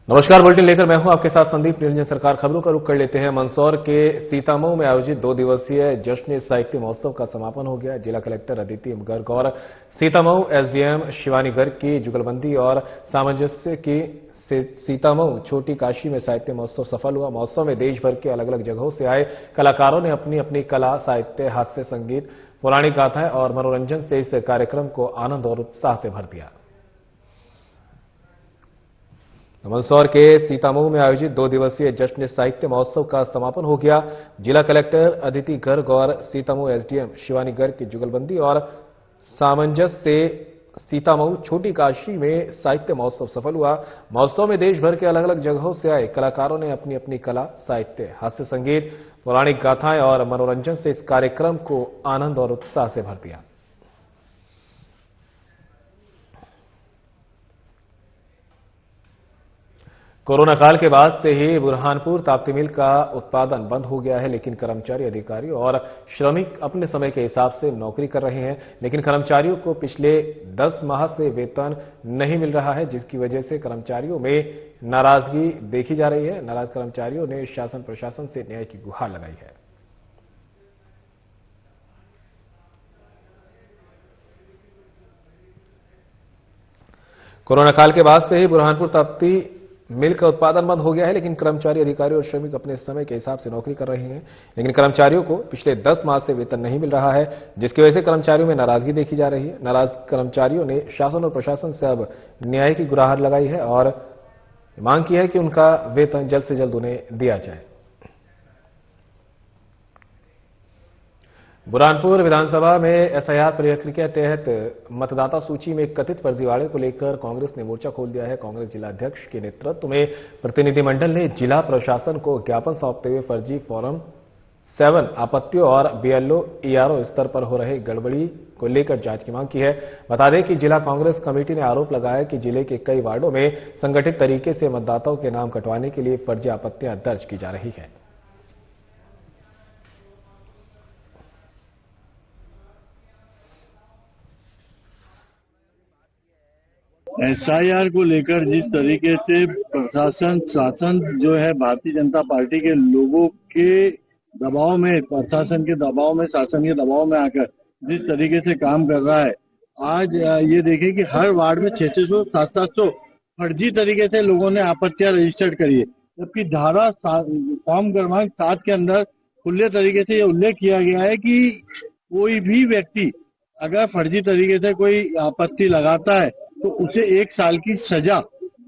नमस्कार, बुलेटिन लेकर मैं हूं आपके साथ संदीप निरंजन। सरकार खबरों का रुख कर लेते हैं। मंदसौर के सीतामऊ में आयोजित 2 दिवसीय जश्न साहित्य महोत्सव का समापन हो गया। जिला कलेक्टर अदिति गर्ग और सीतामऊ एसडीएम शिवानी गर्ग की जुगलबंदी और सामंजस्य की सीतामऊ छोटी काशी में साहित्य महोत्सव सफल हुआ। महोत्सव में देश भर के अलग अलग जगहों से आए कलाकारों ने अपनी अपनी कला, साहित्य, हास्य, संगीत, पौराणिक गाथाएं और मनोरंजन से इस कार्यक्रम को आनंद और उत्साह से भर दिया। मंदसौर के सीतामऊ में आयोजित 2 दिवसीय जश्न साहित्य महोत्सव का समापन हो गया। जिला कलेक्टर अदिति गर्ग और सीतामऊ एसडीएम शिवानी गर्ग की जुगलबंदी और सामंजस्य से सीतामऊ छोटी काशी में साहित्य महोत्सव सफल हुआ। महोत्सव में देश भर के अलग अलग जगहों से आए कलाकारों ने अपनी अपनी कला, साहित्य, हास्य, संगीत, पौराणिक गाथाएं और मनोरंजन से इस कार्यक्रम को आनंद और उत्साह से भर दिया। कोरोना काल के बाद से ही बुरहानपुर ताप्ती मिल का उत्पादन बंद हो गया है, लेकिन कर्मचारी, अधिकारी और श्रमिक अपने समय के हिसाब से नौकरी कर रहे हैं। लेकिन कर्मचारियों को पिछले 10 माह से वेतन नहीं मिल रहा है, जिसकी वजह से कर्मचारियों में नाराजगी देखी जा रही है। नाराज कर्मचारियों ने शासन प्रशासन से न्याय की गुहार लगाई है। कोरोना काल के बाद से ही बुरहानपुर ताप्ती मिल का उत्पादन बंद हो गया है, लेकिन कर्मचारी, अधिकारी और श्रमिक अपने समय के हिसाब से नौकरी कर रहे हैं। लेकिन कर्मचारियों को पिछले 10 माह से वेतन नहीं मिल रहा है, जिसकी वजह से कर्मचारियों में नाराजगी देखी जा रही है। नाराज कर्मचारियों ने शासन और प्रशासन से अब न्याय की गुहार लगाई है और मांग की है कि उनका वेतन जल्द से जल्द उन्हें दिया जाए। बुरहानपुर विधानसभा में एसआईआर प्रक्रिया के तहत मतदाता सूची में कथित फर्जीवाड़े को लेकर कांग्रेस ने मोर्चा खोल दिया है। कांग्रेस जिला अध्यक्ष के नेतृत्व में प्रतिनिधिमंडल ने जिला प्रशासन को ज्ञापन सौंपते हुए फर्जी फॉर्म 7 आपत्तियों और बीएलओ ईआरओ स्तर पर हो रहे गड़बड़ी को लेकर जांच की मांग की है। बता दें कि जिला कांग्रेस कमेटी ने आरोप लगाया कि जिले के कई वार्डों में संगठित तरीके से मतदाताओं के नाम कटवाने के लिए फर्जी आपत्तियां दर्ज की जा रही है। एसआईआर को लेकर जिस तरीके से प्रशासन, शासन जो है भारतीय जनता पार्टी के लोगों के दबाव में, प्रशासन के दबाव में, शासन के दबाव में आकर जिस तरीके से काम कर रहा है, आज ये देखें कि हर वार्ड में 600, 700 फर्जी तरीके से लोगों ने आपत्तियां रजिस्टर्ड करी है, जबकि धारा फॉर्म क्रमांक 7 के अंदर खुले तरीके से ये उल्लेख किया गया है कि कोई भी व्यक्ति अगर फर्जी तरीके से कोई आपत्ति लगाता है तो उसे 1 साल की सजा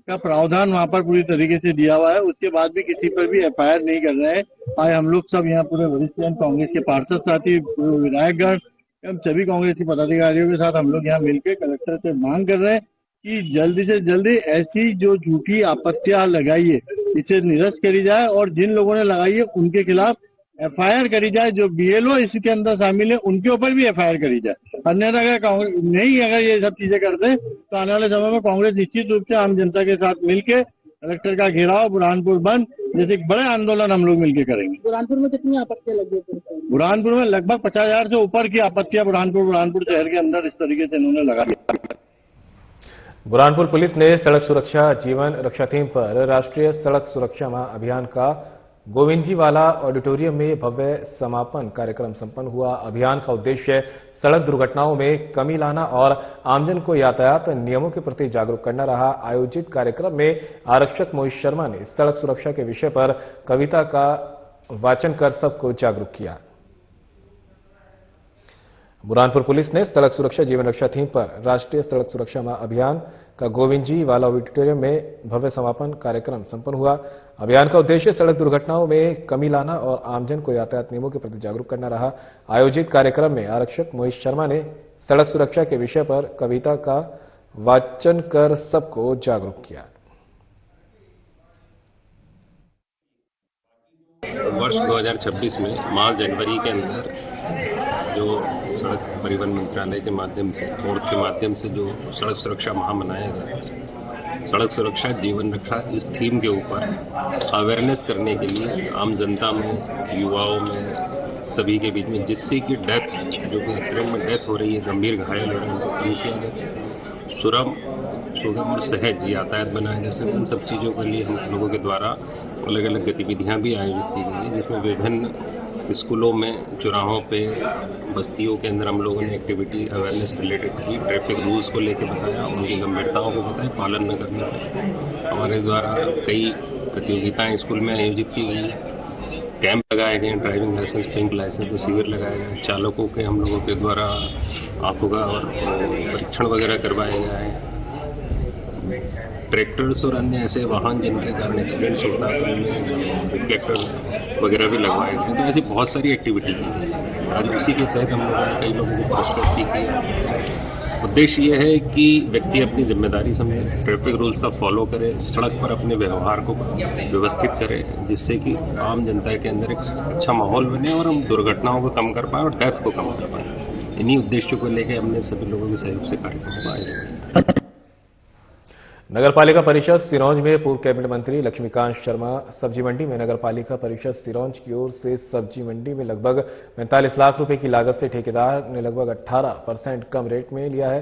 का प्रावधान वहां पर पूरी तरीके से दिया हुआ है। उसके बाद भी किसी पर भी एफआईआर नहीं कर रहे हैं। आज हम लोग सब यहाँ पूरे वरिष्ठ कांग्रेस के पार्षद साथी, विधायकगण, हम सभी कांग्रेसी पदाधिकारियों के साथ हम लोग यहाँ मिलकर कलेक्टर से मांग कर रहे हैं कि जल्दी से जल्दी ऐसी जो झूठी आपत्तियां लगाई है इसे निरस्त करी जाए और जिन लोगों ने लगाई है उनके खिलाफ एफआईआर करी जाए। जो बीएलओ इसके अंदर शामिल है उनके ऊपर भी एफआईआर करी जाए। अन्यथा अगर कांग्रेस नहीं, अगर ये सब चीजें करते हैं तो आने वाले समय में कांग्रेस निश्चित रूप से आम जनता के साथ मिलकर कलेक्टर का घेराव, बुरहानपुर बंद जैसे एक बड़े आंदोलन हम लोग मिलकर करेंगे। बुरहानपुर में कितनी आपत्तियां लगी है? बुरहानपुर में लगभग 50,000 से ऊपर की आपत्तियां बुरहानपुर शहर के अंदर इस तरीके से इन्होंने लगा दी। बुरहानपुर पुलिस ने सड़क सुरक्षा जीवन रक्षा थीम पर राष्ट्रीय सड़क सुरक्षा माह अभियान का गोविंदजीवाला ऑडिटोरियम में भव्य समापन कार्यक्रम संपन्न हुआ। अभियान का उद्देश्य सड़क दुर्घटनाओं में कमी लाना और आमजन को यातायात नियमों के प्रति जागरूक करना रहा। आयोजित कार्यक्रम में आरक्षक मोहित शर्मा ने सड़क सुरक्षा के विषय पर कविता का वाचन कर सबको जागरूक किया। बुरहानपुर पुलिस ने सड़क सुरक्षा जीवन रक्षा थीम पर राष्ट्रीय सड़क सुरक्षा माह अभियान का गोविंदजीवाला ऑडिटोरियम में भव्य समापन कार्यक्रम संपन्न हुआ। अभियान का उद्देश्य सड़क दुर्घटनाओं में कमी लाना और आमजन को यातायात नियमों के प्रति जागरूक करना रहा। आयोजित कार्यक्रम में आरक्षक मोहित शर्मा ने सड़क सुरक्षा के विषय पर कविता का वाचन कर सबको जागरूक किया। वर्ष 2026 में मार्च जनवरी के अंदर जो सड़क परिवहन मंत्रालय के माध्यम से, फोर्थ के माध्यम से जो सड़क सुरक्षा माह मनाया गया, सड़क सुरक्षा जीवन रक्षा, इस थीम के ऊपर अवेयरनेस करने के लिए आम जनता में, युवाओं में, सभी के बीच में, जिससे कि डेथ, जो कि एक्सीडेंट में डेथ हो रही है, गंभीर घायल हो रहे हैं, उनके सुरम सुगम और सहज यातायात बनाए जा सके, इन सब चीज़ों के लिए हम लोगों के द्वारा अलग अलग गतिविधियां भी आयोजित की गई है, जिसमें विभिन्न स्कूलों में, चौराहों पे, बस्तियों के अंदर हम लोगों ने एक्टिविटी अवेयरनेस रिलेटेड की, ट्रैफिक रूल्स को लेकर बताया, उनकी गंभीरताओं को बताया, पालन न करने पर हमारे द्वारा कई प्रतियोगिताएं स्कूल में आयोजित की गई, कैंप लगाए गए, ड्राइविंग लाइसेंस, पिंक लाइसेंस के शिविर लगाए गए, चालकों के हम लोगों के द्वारा आंखों का और परीक्षण वगैरह करवाए गए, ट्रैक्टर्स और अन्य ऐसे वाहन जिनके कारण एक्सीडेंट्स होता है उनमें रिफ्लेक्टर वगैरह भी लगवाए गए। तो ऐसी बहुत सारी एक्टिविटी की गई। आज उसी के तहत हम लोगों ने कई लोगों को पुरस्कृत भी किया। उद्देश्य ये है कि व्यक्ति अपनी जिम्मेदारी समझे, ट्रैफिक रूल्स का फॉलो करे, सड़क पर अपने व्यवहार को व्यवस्थित करे, जिससे कि आम जनता के अंदर एक अच्छा माहौल बने और हम दुर्घटनाओं को कम कर पाए और डेथ को कम कर पाए। इन्हीं उद्देश्यों को लेकर हमने सभी लोगों के सहयोग से कार्यक्रम को आयोजित किया। नगर पालिका परिषद सिरौंज में पूर्व कैबिनेट मंत्री लक्ष्मीकांत शर्मा सब्जी मंडी में नगर पालिका परिषद सिरौंज की ओर से सब्जी मंडी में लगभग 45 लाख रुपए की लागत से ठेकेदार ने लगभग 18% कम रेट में लिया है।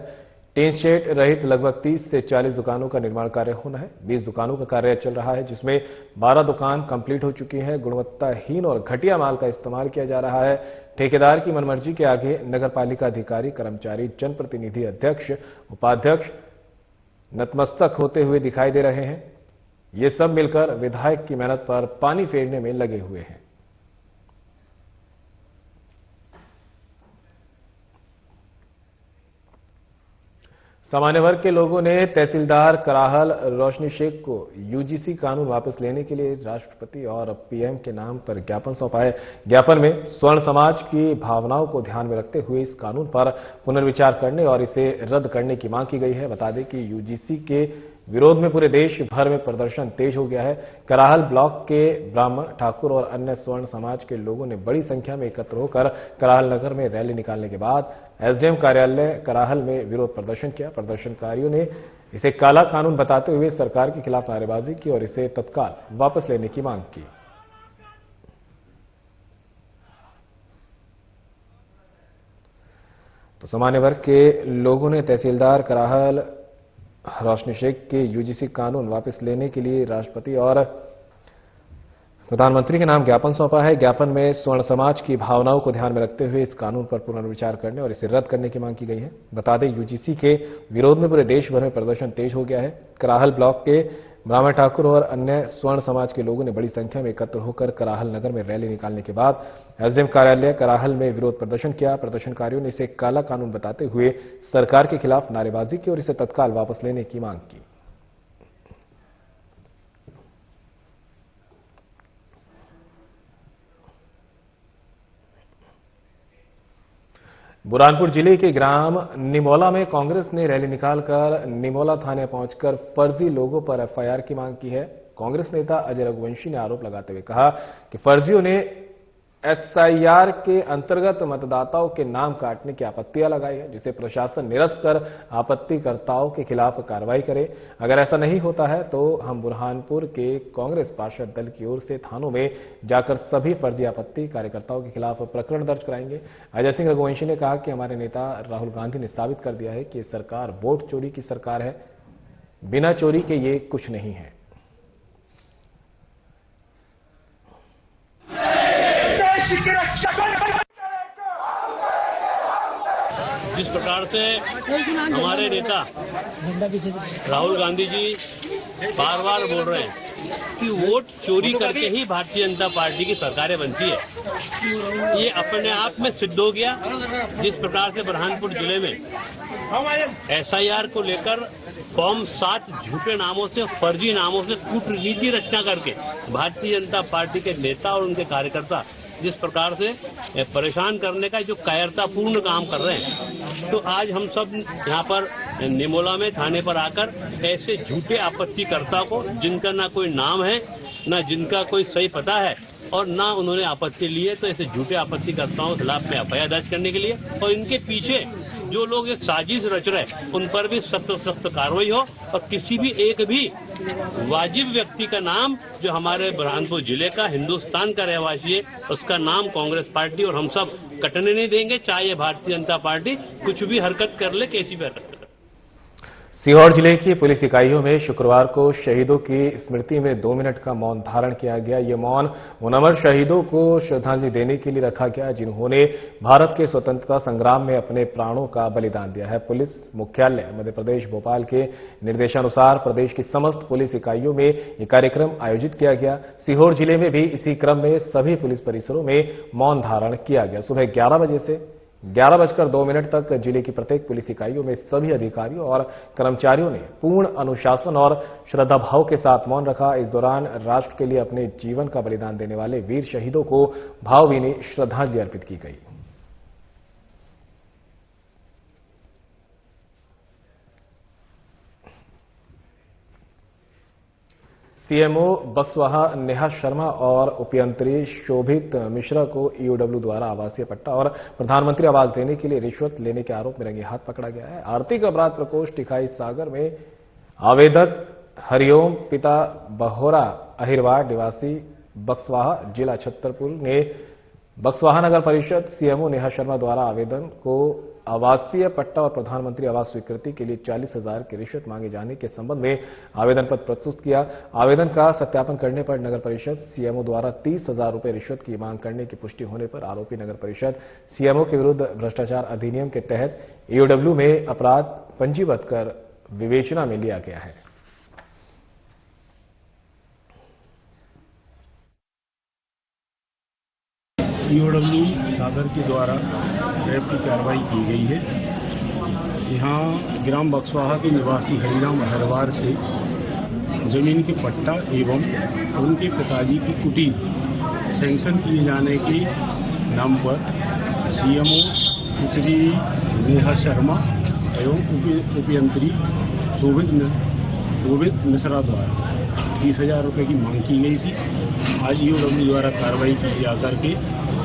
टीन शेड रहित लगभग 30 से 40 दुकानों का निर्माण कार्य होना है। 20 दुकानों का कार्य चल रहा है, जिसमें 12 दुकान कंप्लीट हो चुकी है। गुणवत्ताहीन और घटिया माल का इस्तेमाल किया जा रहा है। ठेकेदार की मनमर्जी के आगे नगर पालिका अधिकारी, कर्मचारी, जनप्रतिनिधि, अध्यक्ष, उपाध्यक्ष नतमस्तक होते हुए दिखाई दे रहे हैं। ये सब मिलकर विधायक की मेहनत पर पानी फेरने में लगे हुए हैं। सामान्य वर्ग के लोगों ने तहसीलदार कराहल रोशनी शेख को यूजीसी कानून वापस लेने के लिए राष्ट्रपति और पीएम के नाम पर ज्ञापन सौंपा है। ज्ञापन में स्वर्ण समाज की भावनाओं को ध्यान में रखते हुए इस कानून पर पुनर्विचार करने और इसे रद्द करने की मांग की गई है। बता दें कि यूजीसी के विरोध में पूरे देश भर में प्रदर्शन तेज हो गया है। कराहल ब्लॉक के ब्राह्मण, ठाकुर और अन्य स्वर्ण समाज के लोगों ने बड़ी संख्या में एकत्र होकर कराहल नगर में रैली निकालने के बाद एसडीएम कार्यालय कराहल में विरोध प्रदर्शन किया। प्रदर्शनकारियों ने इसे काला कानून बताते हुए सरकार के खिलाफ नारेबाजी की और इसे तत्काल वापस लेने की मांग की। तो सामान्य वर्ग के लोगों ने तहसीलदार कराहल रोशनी शेख के यूजीसी कानून वापस लेने के लिए राष्ट्रपति और प्रधानमंत्री के नाम ज्ञापन सौंपा है। ज्ञापन में स्वर्ण समाज की भावनाओं को ध्यान में रखते हुए इस कानून पर पुनर्विचार करने और इसे रद्द करने की मांग की गई है। बता दें, यूजीसी के विरोध में पूरे देश भर में प्रदर्शन तेज हो गया है। कराहल ब्लॉक के ब्राह्मण, ठाकुर और अन्य स्वर्ण समाज के लोगों ने बड़ी संख्या में एकत्र होकर कराहल नगर में रैली निकालने के बाद एसडीएम कार्यालय कराहल में विरोध प्रदर्शन किया। प्रदर्शनकारियों ने इसे काला कानून बताते हुए सरकार के खिलाफ नारेबाजी की और इसे तत्काल वापस लेने की मांग की। बुरहानपुर जिले के ग्राम निमोला में कांग्रेस ने रैली निकालकर निमोला थाने पहुंचकर फर्जी लोगों पर एफआईआर की मांग की है। कांग्रेस नेता अजय रघुवंशी ने आरोप लगाते हुए कहा कि फर्जियों ने एसआईआर के अंतर्गत मतदाताओं के नाम काटने की आपत्तियां लगाई है, जिसे प्रशासन निरस्त कर आपत्तिकर्ताओं के खिलाफ कार्रवाई करे। अगर ऐसा नहीं होता है तो हम बुरहानपुर के कांग्रेस पार्षद दल की ओर से थानों में जाकर सभी फर्जी आपत्ति कार्यकर्ताओं के खिलाफ प्रकरण दर्ज कराएंगे। अजय सिंह रघुवंशी ने कहा कि हमारे नेता राहुल गांधी ने साबित कर दिया है कि सरकार वोट चोरी की सरकार है, बिना चोरी के ये कुछ नहीं है। जिस प्रकार से हमारे नेता राहुल गांधी जी बार बार बोल रहे हैं कि वोट चोरी करके ही भारतीय जनता पार्टी की सरकारें बनती है, ये अपने आप में सिद्ध हो गया। जिस प्रकार से बुरहानपुर जिले में एसआईआर को लेकर फॉर्म 7 झूठे नामों से, फर्जी नामों से कूटनीति रचना करके भारतीय जनता पार्टी के नेता और उनके कार्यकर्ता जिस प्रकार से परेशान करने का जो कायरतापूर्ण काम कर रहे हैं, तो आज हम सब यहाँ पर निमोला में थाने पर आकर ऐसे झूठे आपत्तिकर्ता को, जिनका ना कोई नाम है, ना जिनका कोई सही पता है और ना उन्होंने आपत्ति ली है, तो ऐसे झूठे आपत्तिकर्ताओं के खिलाफ में एफआईआर दर्ज करने के लिए और इनके पीछे जो लोग एक साजिश रच रहे उन पर भी सख्त कार्रवाई हो और किसी भी एक भी वाजिब व्यक्ति का नाम जो हमारे बुरहानपुर जिले का, हिंदुस्तान का रहवासी है, उसका नाम कांग्रेस पार्टी और हम सब कटने नहीं देंगे, चाहे भारतीय जनता पार्टी कुछ भी हरकत कर ले, कैसी भी हरकत कर ले। सीहोर जिले की पुलिस इकाइयों में शुक्रवार को शहीदों की स्मृति में 2 मिनट का मौन धारण किया गया। ये मौन उन अमर शहीदों को श्रद्धांजलि देने के लिए रखा गया जिन्होंने भारत के स्वतंत्रता संग्राम में अपने प्राणों का बलिदान दिया है। पुलिस मुख्यालय मध्य प्रदेश भोपाल के निर्देशानुसार प्रदेश की समस्त पुलिस इकाइयों में ये कार्यक्रम आयोजित किया गया। सीहोर जिले में भी इसी क्रम में सभी पुलिस परिसरों में मौन धारण किया गया। सुबह 11 बजे से 11:02 तक जिले की प्रत्येक पुलिस इकाइयों में सभी अधिकारियों और कर्मचारियों ने पूर्ण अनुशासन और श्रद्धाभाव के साथ मौन रखा। इस दौरान राष्ट्र के लिए अपने जीवन का बलिदान देने वाले वीर शहीदों को भावभीनी श्रद्धांजलि अर्पित की गई। सीएमओ बक्सवाहा नेहा शर्मा और उपयंत्री शोभित मिश्रा को ईओडब्ल्यू द्वारा आवासीय पट्टा और प्रधानमंत्री आवास देने के लिए रिश्वत लेने के आरोप में रंगे हाथ पकड़ा गया है। आर्थिक अपराध प्रकोष्ठ इकाई सागर में आवेदक हरिओम पिता बहोरा अहिरवाड़ निवासी बक्सवाहा जिला छतरपुर ने बक्सवाहा नगर परिषद सीएमओ नेहा शर्मा द्वारा आवेदन को आवासीय पट्टा और प्रधानमंत्री आवास स्वीकृति के लिए 40,000 की रिश्वत मांगे जाने के संबंध में आवेदन पत्र प्रस्तुत किया। आवेदन का सत्यापन करने पर नगर परिषद सीएमओ द्वारा 30,000 रुपए रिश्वत की मांग करने की पुष्टि होने पर आरोपी नगर परिषद सीएमओ के विरुद्ध भ्रष्टाचार अधिनियम के तहत ईओडब्ल्यू में अपराध पंजीबद्ध कर विवेचना में लिया गया है। ईओडब्ल्यू सागर के द्वारा रैप की कार्रवाई की गई है। यहाँ ग्राम बक्सवाहा के निवासी हरिराम अहिरवाड़ से जमीन के पट्टा एवं उनके पिताजी की कुटीर सैंक्शन किए जाने के नाम पर सीएमओ पुत्री नेहा शर्मा एवं उपयंत्री शोभित मिश्रा द्वारा 30,000 रुपये की मांग की गई थी। आज ईओडब्ल्यू द्वारा कार्रवाई की जाकर के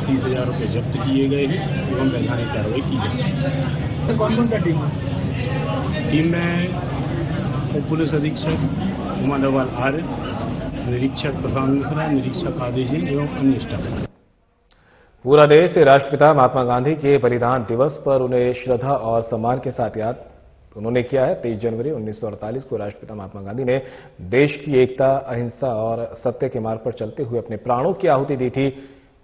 30,000 रुपये जब्त किए गए हैं एवं वैधानिक कार्रवाई की गई। सर कौन सा टीम टीम में पुलिस अधीक्षक उमानवाल आर्य, निरीक्षक प्रशांत मिश्रा, निरीक्षक आदेश एवं अन्य स्टाफ। पूरा देश राष्ट्रपिता महात्मा गांधी के बलिदान दिवस पर उन्हें श्रद्धा और सम्मान के साथ याद उन्होंने किया है। 23 जनवरी 1948 को राष्ट्रपिता महात्मा गांधी ने देश की एकता, अहिंसा और सत्य के मार्ग पर चलते हुए अपने प्राणों की आहुति दी थी।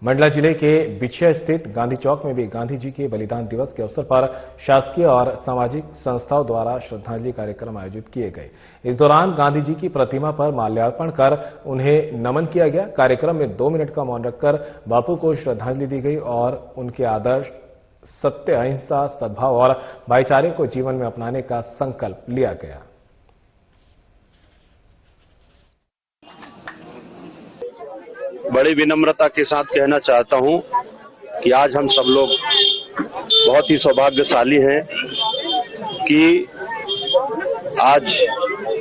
मंडला जिले के बिछिया स्थित गांधी चौक में भी गांधी जी के बलिदान दिवस के अवसर पर शासकीय और सामाजिक संस्थाओं द्वारा श्रद्धांजलि कार्यक्रम आयोजित किए गए। इस दौरान गांधी जी की प्रतिमा पर माल्यार्पण कर उन्हें नमन किया गया। कार्यक्रम में 2 मिनट का मौन रखकर बापू को श्रद्धांजलि दी गई और उनके आदर्श सत्य, अहिंसा, सद्भाव और भाईचारे को जीवन में अपनाने का संकल्प लिया गया। बड़ी विनम्रता के साथ कहना चाहता हूं कि आज हम सब लोग बहुत ही सौभाग्यशाली हैं कि आज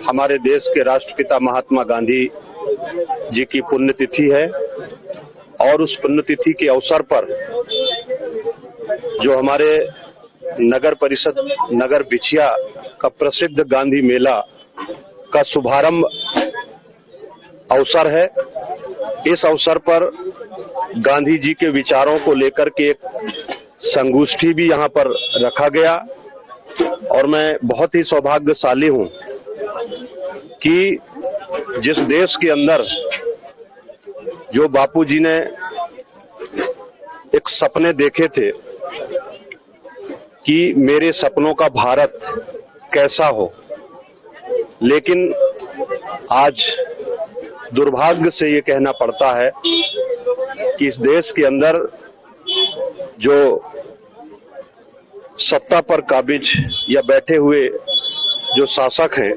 हमारे देश के राष्ट्रपिता महात्मा गांधी जी की पुण्यतिथि है और उस पुण्यतिथि के अवसर पर जो हमारे नगर परिषद नगर बिछिया का प्रसिद्ध गांधी मेला का शुभारंभ अवसर है। इस अवसर पर गांधी जी के विचारों को लेकर के एक संगोष्ठी भी यहां पर रखा गया और मैं बहुत ही सौभाग्यशाली हूं कि जिस देश के अंदर जो बापूजी ने एक सपने देखे थे कि मेरे सपनों का भारत कैसा हो, लेकिन आज दुर्भाग्य से ये कहना पड़ता है कि इस देश के अंदर जो सत्ता पर काबिज या बैठे हुए जो शासक हैं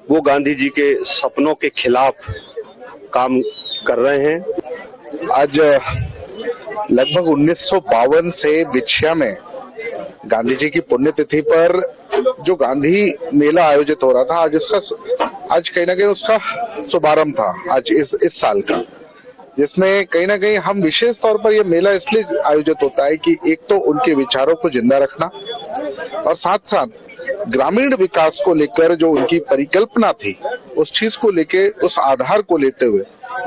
वो गांधी जी के सपनों के खिलाफ काम कर रहे हैं। आज लगभग 1952 से बिछिया में गांधी जी की पुण्यतिथि पर जो गांधी मेला आयोजित हो रहा था, आज कहीं ना कहीं उसका शुभारंभ था आज इस साल का, जिसमें कहीं ना कहीं हम विशेष तौर पर यह मेला इसलिए आयोजित होता है कि एक तो उनके विचारों को जिंदा रखना और साथ साथ ग्रामीण विकास को लेकर जो उनकी परिकल्पना थी उस चीज को लेकर, उस आधार को लेते हुए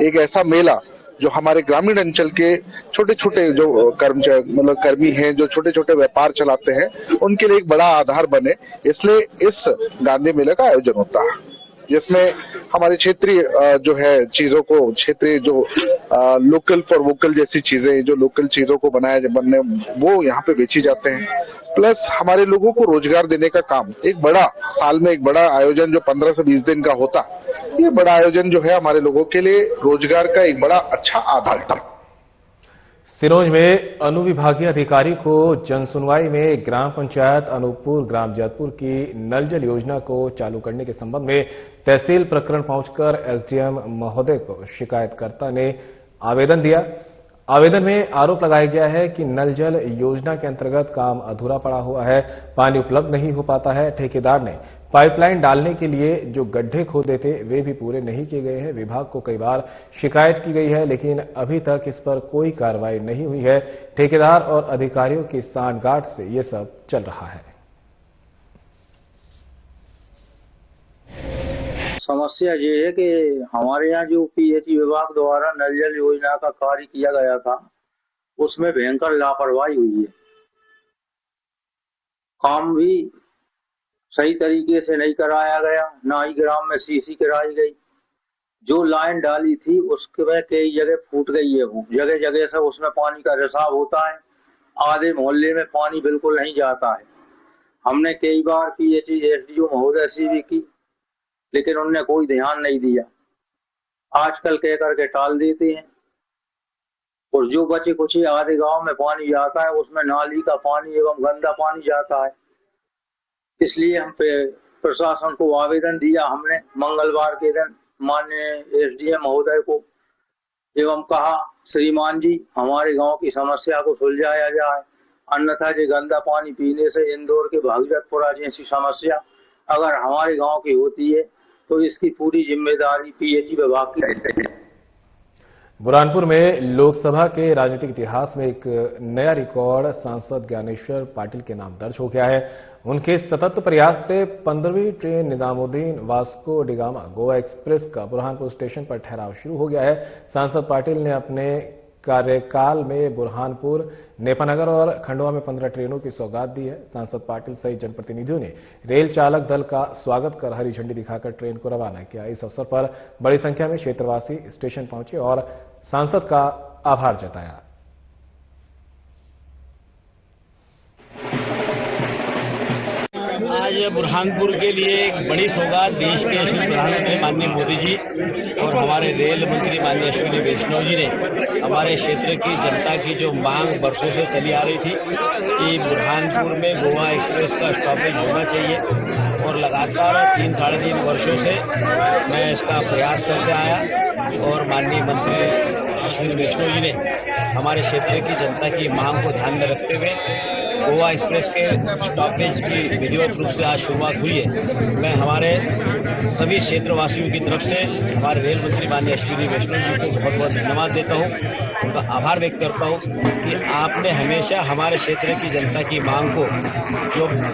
एक ऐसा मेला जो हमारे ग्रामीण अंचल के छोटे छोटे जो कर्मी हैं, जो छोटे छोटे व्यापार चलाते हैं, उनके लिए एक बड़ा आधार बने, इसलिए इस गांधी मेले का आयोजन होता है, जिसमें हमारे क्षेत्रीय जो है चीजों को, क्षेत्रीय जो लोकल फॉर वोकल जैसी चीजें, जो लोकल चीजों को बनने वो यहाँ पे बेची जाते हैं। प्लस हमारे लोगों को रोजगार देने का काम, एक बड़ा साल में एक बड़ा आयोजन जो 15 से 20 दिन का होता, ये बड़ा आयोजन जो है हमारे लोगों के लिए रोजगार का एक बड़ा अच्छा आधार था। सिरोंज में अनुविभागीय अधिकारी को जनसुनवाई में ग्राम पंचायत अनूपपुर ग्राम जैतपुर की नल जल योजना को चालू करने के संबंध में तहसील प्रकरण पहुंचकर एसडीएम महोदय को शिकायतकर्ता ने आवेदन दिया। आवेदन में आरोप लगाया गया है कि नल जल योजना के अंतर्गत काम अधूरा पड़ा हुआ है, पानी उपलब्ध नहीं हो पाता है। ठेकेदार ने पाइपलाइन डालने के लिए जो गड्ढे खोदे थे वे भी पूरे नहीं किए गए हैं। विभाग को कई बार शिकायत की गई है, लेकिन अभी तक इस पर कोई कार्रवाई नहीं हुई है। ठेकेदार और अधिकारियों की सांठगांठ से ये सब चल रहा है। समस्या ये है कि हमारे यहाँ जो पीएचई विभाग द्वारा नल जल योजना का कार्य किया गया था, उसमें भयंकर लापरवाही हुई है। काम भी सही तरीके से नहीं कराया गया, ना ही ग्राम में सीसी कराई गई। जो लाइन डाली थी उसके कई जगह फूट गई है, वो जगह जगह से उसमें पानी का रिसाव होता है। आधे मोहल्ले में पानी बिल्कुल नहीं जाता है। हमने कई बार पीएचई एसडीओ महोदय से भी की, लेकिन उनने कोई ध्यान नहीं दिया। आजकल कह करके टाल देते हैं। और जो बचे कुछ आधे गांव में पानी जाता है, उसमें नाली का पानी एवं गंदा पानी जाता है। इसलिए हम प्रशासन को आवेदन दिया हमने मंगलवार के दिन माननीय एसडीएम महोदय को, एवं कहा श्रीमान जी हमारे गांव की समस्या को सुलझाया जाए, अन्यथा जो गंदा पानी पीने से इंदौर के भागीरथपुरा जैसी समस्या अगर हमारे गांव की होती है तो इसकी पूरी जिम्मेदारी पीएचई विभाग की है। बुरहानपुर में लोकसभा के राजनीतिक इतिहास में एक नया रिकॉर्ड सांसद ज्ञानेश्वर पाटिल के नाम दर्ज हो गया है। उनके सतत प्रयास से 15वीं ट्रेन निजामुद्दीन वास्को डिगामा गोवा एक्सप्रेस का बुरहानपुर स्टेशन पर ठहराव शुरू हो गया है। सांसद पाटिल ने अपने कार्यकाल में बुरहानपुर, नेपानगर और खंडवा में 15 ट्रेनों की सौगात दी है। सांसद पाटिल सहित जनप्रतिनिधियों ने रेल चालक दल का स्वागत कर हरी झंडी दिखाकर ट्रेन को रवाना किया। इस अवसर पर बड़ी संख्या में क्षेत्रवासी स्टेशन पहुंचे और सांसद का आभार जताया। आज बुरहानपुर के लिए एक बड़ी सौगात देश के यशस्वी प्रधानमंत्री माननीय मोदी जी और हमारे रेल मंत्री माननीय अश्विनी वैष्णव जी ने हमारे क्षेत्र की जनता की जो मांग वर्षों से चली आ रही थी कि बुरहानपुर में गोवा एक्सप्रेस का स्टॉपेज होना चाहिए, और लगातार 3 साढ़े 3 वर्षों से मैं इसका प्रयास करते आया और माननीय मंत्री अश्विनी वैष्णव जी ने हमारे क्षेत्र की जनता की मांग को ध्यान में रखते हुए गोवा एक्सप्रेस के स्टॉपेज की विधिवत रूप से आज शुरुआत हुई है। मैं हमारे सभी क्षेत्रवासियों की तरफ से हमारे रेल मंत्री माननीय अश्विनी वैष्णव जी को बहुत बहुत धन्यवाद देता हूं, उनका आभार व्यक्त करता हूं कि आपने हमेशा हमारे क्षेत्र की जनता की मांग को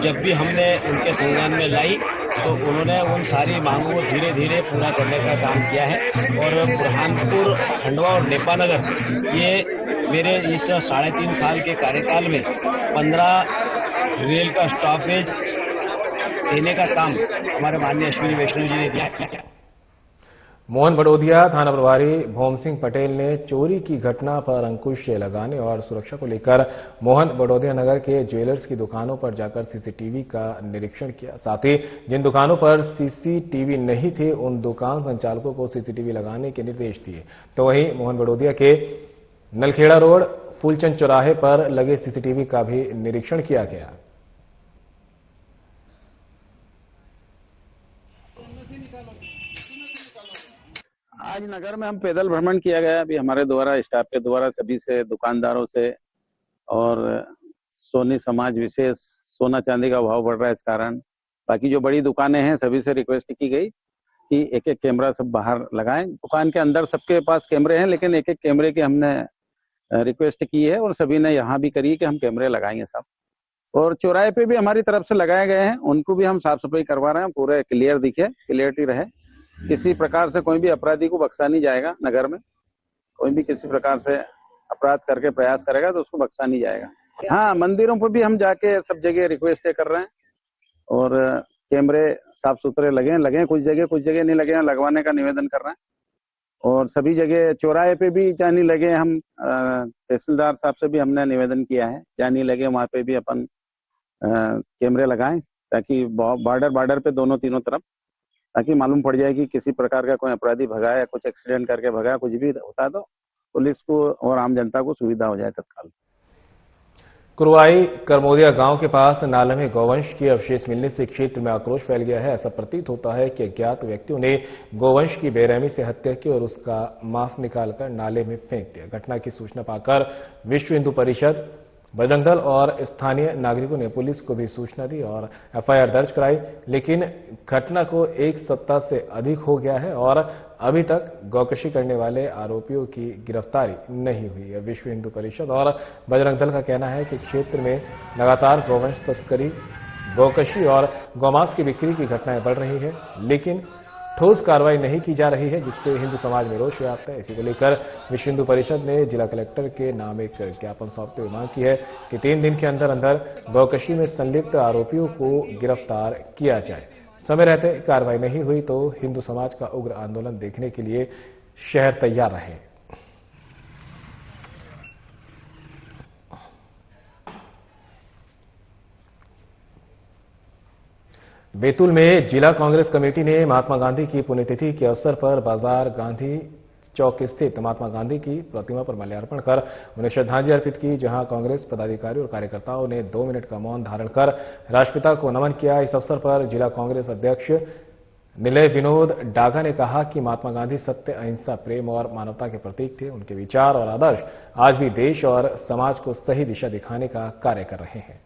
जब भी हमने उनके संज्ञान में लाई तो उन्होंने उन सारी मांगों को धीरे धीरे पूरा करने का काम किया है। और बुरहानपुर, खंडवा और नेपानगर ये मेरे इस 3.5 साल के कार्यकाल में 15 रेल का स्टॉपेज देने का काम हमारे माननीय अश्विनी वैष्णव जी ने किया। मोहन बड़ोदिया थाना प्रभारी भोम सिंह पटेल ने चोरी की घटना पर अंकुश लगाने और सुरक्षा को लेकर मोहन बड़ोदिया नगर के ज्वेलर्स की दुकानों पर जाकर सीसीटीवी का निरीक्षण किया। साथ ही जिन दुकानों पर सीसीटीवी नहीं थे उन दुकान संचालकों को सीसीटीवी लगाने के निर्देश दिए। तो वहीं मोहन बड़ोदिया के नलखेड़ा रोड फूलचंद चौराहे पर लगे सीसीटीवी का भी निरीक्षण किया गया। आज नगर में हम पैदल भ्रमण किया गया। अभी हमारे द्वारा, स्टाफ के द्वारा सभी से, दुकानदारों से और सोनी समाज विशेष सोना चांदी का भाव बढ़ रहा है इस कारण, बाकी जो बड़ी दुकानें हैं सभी से रिक्वेस्ट की गई कि एक एक कैमरा सब बाहर लगाएं। दुकान के अंदर सबके पास कैमरे हैं, लेकिन एक एक कैमरे की हमने रिक्वेस्ट की है और सभी ने यहाँ भी करी कि हम कैमरे लगाएंगे सब। और चौराहे पे भी हमारी तरफ से लगाए गए हैं, उनको भी हम साफ सफाई करवा रहे हैं, पूरे क्लियर दिखे, क्लियरिटी रहे, किसी प्रकार से कोई भी अपराधी को बख्शा नहीं जाएगा नगर में। कोई भी किसी प्रकार से अपराध करके प्रयास करेगा तो उसको बख्शा नहीं जाएगा। हाँ, मंदिरों पर भी हम जाके सब जगह रिक्वेस्ट कर रहे हैं और कैमरे साफ सुथरे लगे कुछ जगह नहीं लगे हैं, लगवाने का निवेदन कर रहे हैं। और सभी जगह चौराहे पे भी जहाँ नहीं लगे, हम तहसीलदार साहब से भी हमने निवेदन किया है, जहाँ नहीं लगे वहाँ पे भी अपन कैमरे लगाएं, ताकि बॉर्डर पे दोनों तीनों तरफ, ताकि मालूम पड़ जाए कि किसी प्रकार का कोई अपराधी भगा या कुछ एक्सीडेंट करके भगा, कुछ भी होता है तो पुलिस को और आम जनता को सुविधा हो जाए तत्काल। कुरवाई करमोदिया गांव के पास नाले में गौवंश के अवशेष मिलने से क्षेत्र में आक्रोश फैल गया है। ऐसा प्रतीत होता है कि अज्ञात व्यक्तियों ने गौवंश की बेरहमी से हत्या की और उसका मांस निकालकर नाले में फेंक दिया। घटना की सूचना पाकर विश्व हिंदू परिषद, बजरंग दल और स्थानीय नागरिकों ने पुलिस को भी सूचना दी और एफआईआर दर्ज कराई, लेकिन घटना को एक सप्ताह से अधिक हो गया है और अभी तक गौकशी करने वाले आरोपियों की गिरफ्तारी नहीं हुई है। विश्व हिंदू परिषद और बजरंग दल का कहना है कि क्षेत्र में लगातार गौवंश तस्करी, गौकशी और गौमांस की बिक्री की घटनाएं बढ़ रही है, लेकिन ठोस कार्रवाई नहीं की जा रही है, जिससे हिंदू समाज में रोष व्याप्त है। इसी को लेकर विश्व हिंदू परिषद ने जिला कलेक्टर के नाम एक ज्ञापन सौंपते हुए मांग की है कि 3 दिन के अंदर अंदर गौकशी में संलिप्त आरोपियों को गिरफ्तार किया जाए। समय रहते कार्रवाई नहीं हुई तो हिंदू समाज का उग्र आंदोलन देखने के लिए शहर तैयार रहे। बैतूल में जिला कांग्रेस कमेटी ने महात्मा गांधी की पुण्यतिथि के अवसर पर बाजार गांधी चौक स्थित महात्मा गांधी की प्रतिमा पर माल्यार्पण कर उन्हें श्रद्धांजलि अर्पित की, जहां कांग्रेस पदाधिकारी और कार्यकर्ताओं ने 2 मिनट का मौन धारण कर राष्ट्रपिता को नमन किया। इस अवसर पर जिला कांग्रेस अध्यक्ष निलय विनोद डागा ने कहा कि महात्मा गांधी सत्य, अहिंसा, प्रेम और मानवता के प्रतीक थे। उनके विचार और आदर्श आज भी देश और समाज को सही दिशा दिखाने का कार्य कर रहे हैं।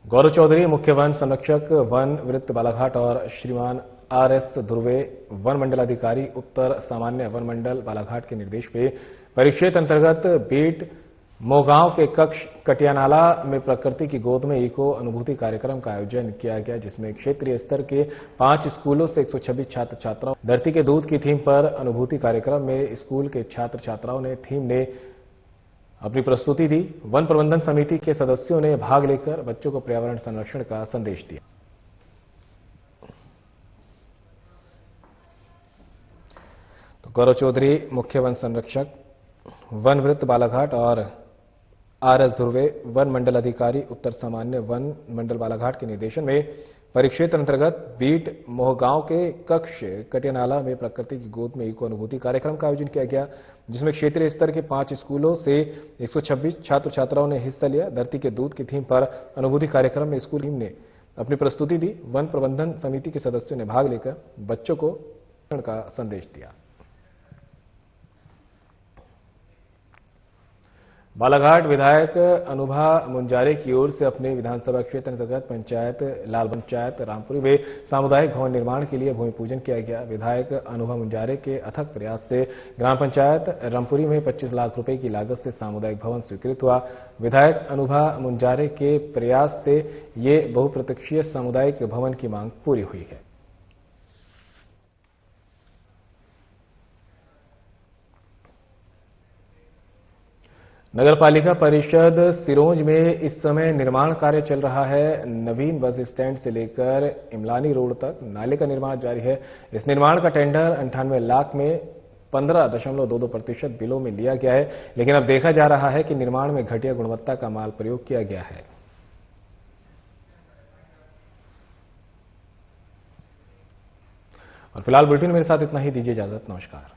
गौरव चौधरी, मुख्य वन संरक्षक वन वृत्त बालाघाट और श्रीमान आरएस ध्रुवे, वन मंडलाधिकारी उत्तर सामान्य वन मंडल बालाघाट के निर्देश पे परिक्षेत्र अंतर्गत बीट मोगांव के कक्ष कटियानाला में प्रकृति की गोद में इको अनुभूति कार्यक्रम का आयोजन किया गया, जिसमें क्षेत्रीय स्तर के 5 स्कूलों से 126 छात्र छात्राओं धरती के दूध की थीम पर अनुभूति कार्यक्रम में स्कूल के छात्र छात्राओं ने थीम ने अपनी प्रस्तुति दी। वन प्रबंधन समिति के सदस्यों ने भाग लेकर बच्चों को पर्यावरण संरक्षण का संदेश दिया। तो गौरव चौधरी, मुख्य वन संरक्षक वन वृत्त बालाघाट और आरएस ध्रुवे, वन मंडल अधिकारी उत्तर सामान्य वन मंडल बालाघाट के निर्देशन में परिक्षेत्र अंतर्गत बीट मोहगांव के कक्ष कटियानाला में प्रकृति की गोद में इको अनुभूति कार्यक्रम का आयोजन किया गया, जिसमें क्षेत्रीय स्तर के 5 स्कूलों से 126 छात्र छात्राओं ने हिस्सा लिया। धरती के दूध की थीम पर अनुभूति कार्यक्रम में स्कूल टीम ने अपनी प्रस्तुति दी। वन प्रबंधन समिति के सदस्यों ने भाग लेकर बच्चों को का संदेश दिया। बालाघाट विधायक अनुभा मुंजारे की ओर से अपने विधानसभा क्षेत्र अंतर्गत पंचायत लाल पंचायत रामपुरी में सामुदायिक भवन निर्माण के लिए भूमि पूजन किया गया। विधायक अनुभा मुंजारे के अथक प्रयास से ग्राम पंचायत रामपुरी में 25 लाख रुपए की लागत से सामुदायिक भवन स्वीकृत हुआ। विधायक अनुभा मुंजारे के प्रयास से ये बहुप्रतीक्षित सामुदायिक भवन की मांग पूरी हुई है। नगर पालिका परिषद सिरोंज में इस समय निर्माण कार्य चल रहा है। नवीन बस स्टैंड से लेकर इमलानी रोड तक नाले का निर्माण जारी है। इस निर्माण का टेंडर 98 लाख में 15.22% बिलों में लिया गया है, लेकिन अब देखा जा रहा है कि निर्माण में घटिया गुणवत्ता का माल प्रयोग किया गया है। और फिलहाल बुलेटिन मेरे साथ इतना ही। दीजिए इजाजत। नमस्कार।